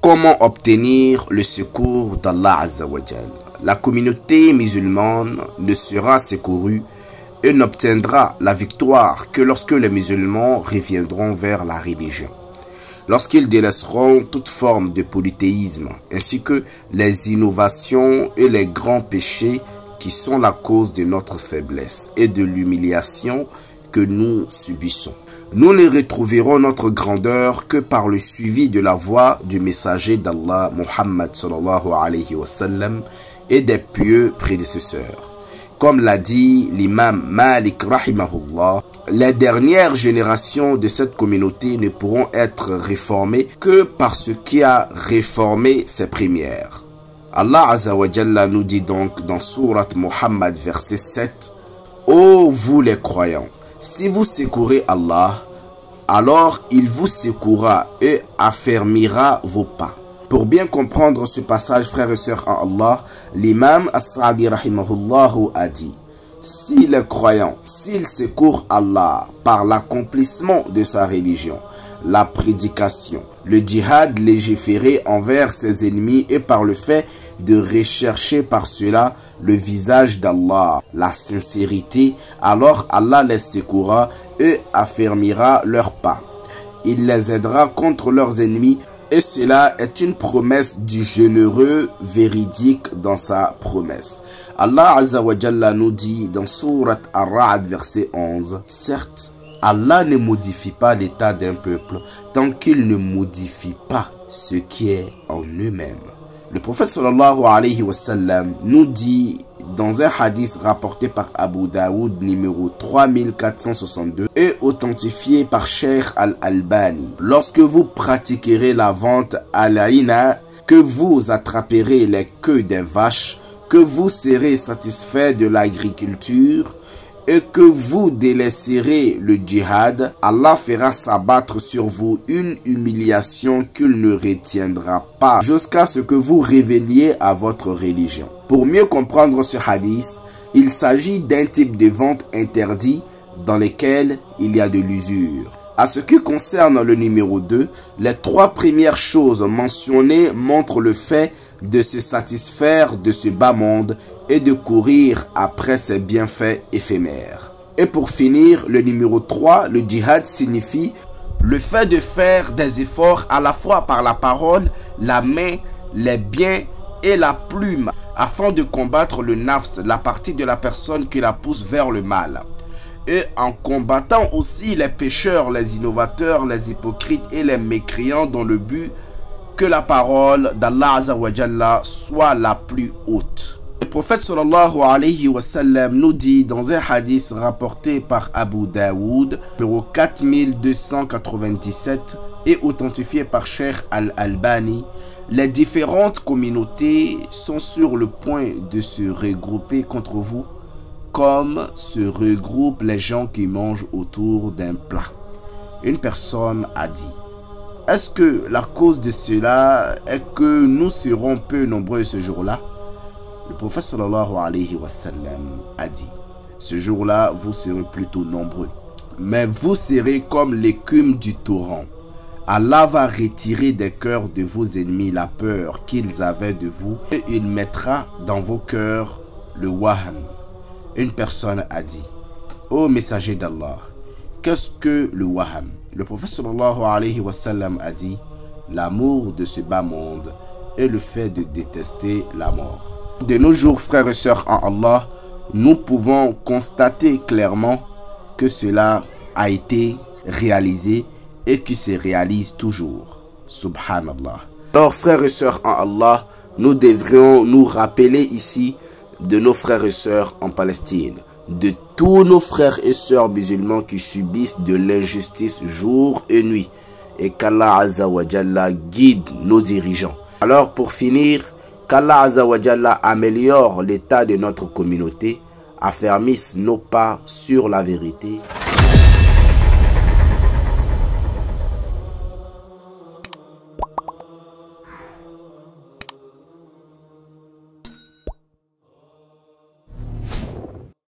Comment obtenir le secours d'Allah Azza wa Jal? La communauté musulmane ne sera secourue et n'obtiendra la victoire que lorsque les musulmans reviendront vers la religion. Lorsqu'ils délaisseront toute forme de polythéisme, ainsi que les innovations et les grands péchés qui sont la cause de notre faiblesse et de l'humiliation que nous subissons. Nous ne retrouverons notre grandeur que par le suivi de la voie du messager d'Allah, Muhammad sallallahu alayhi wa sallam, et des pieux prédécesseurs. Comme l'a dit l'imam Malik rahimahullah, les dernières générations de cette communauté ne pourront être réformées que par ce qui a réformé ces premières. Allah Azza wa Jalla nous dit donc dans Sourate Muhammad verset 7, « Ô vous les croyants, si vous secourez Allah, alors il vous secourra et affermira vos pas. » Pour bien comprendre ce passage, frères et sœurs en Allah, l'imam As-Sa'di rahimahullah a dit: si les croyants, s'ils secourent Allah par l'accomplissement de sa religion, la prédication, le djihad légiféré envers ses ennemis et par le fait de rechercher par cela le visage d'Allah, la sincérité, alors Allah les secourra et affermira leurs pas. Il les aidera contre leurs ennemis. Et cela est une promesse du généreux véridique dans sa promesse. Allah Azza wa Jalla nous dit dans Sourate Ar-Ra'd verset 11, « Certes, Allah ne modifie pas l'état d'un peuple tant qu'il ne modifie pas ce qui est en eux-mêmes. » Le prophète sallallahu alayhi wa sallam nous dit dans un hadith rapporté par Abu Daoud numéro 3462 et authentifié par Cheikh Al-Albani: lorsque vous pratiquerez la vente à l'Aïna, que vous attraperez les queues des vaches, que vous serez satisfait de l'agriculture et que vous délaisserez le djihad, Allah fera s'abattre sur vous une humiliation qu'il ne retiendra pas jusqu'à ce que vous révéliez à votre religion. Pour mieux comprendre ce hadith, il s'agit d'un type de vente interdit dans lequel il y a de l'usure. À ce qui concerne le numéro 2, les 3 premières choses mentionnées montrent le fait de se satisfaire de ce bas monde et de courir après ses bienfaits éphémères. Et pour finir, le numéro 3, le djihad signifie le fait de faire des efforts à la fois par la parole, la main, les biens et la plume afin de combattre le nafs, la partie de la personne qui la pousse vers le mal. Et en combattant aussi les pécheurs, les innovateurs, les hypocrites et les mécréants dans le but que la parole d'Allah Azza wa Jalla soit la plus haute. Le prophète sallallahu alayhi wa sallam nous dit dans un hadith rapporté par Abu Daoud, numéro 4297 et authentifié par Cheikh Al-Albani: les différentes communautés sont sur le point de se regrouper contre vous, comme se regroupent les gens qui mangent autour d'un plat. Une personne a dit: est-ce que la cause de cela est que nous serons peu nombreux ce jour-là? Le prophète sallallahu alayhi wa sallam a dit: ce jour-là, vous serez plutôt nombreux, mais vous serez comme l'écume du torrent. Allah va retirer des cœurs de vos ennemis la peur qu'ils avaient de vous et il mettra dans vos cœurs le wahan. Une personne a dit: ô messager d'Allah, qu'est-ce que le wahan? Le prophète sallallahu alayhi wa sallam a dit: l'amour de ce bas monde et le fait de détester la mort. De nos jours, frères et sœurs en Allah, nous pouvons constater clairement que cela a été réalisé et qui se réalise toujours. Subhanallah. Alors, frères et sœurs en Allah, nous devrions nous rappeler ici de nos frères et sœurs en Palestine, de tous nos frères et sœurs musulmans qui subissent de l'injustice jour et nuit, et qu'Allah Azza wa Jalla guide nos dirigeants. Alors pour finir, qu'Allah Azza wa Jalla améliore l'état de notre communauté, affermisse nos pas sur la vérité.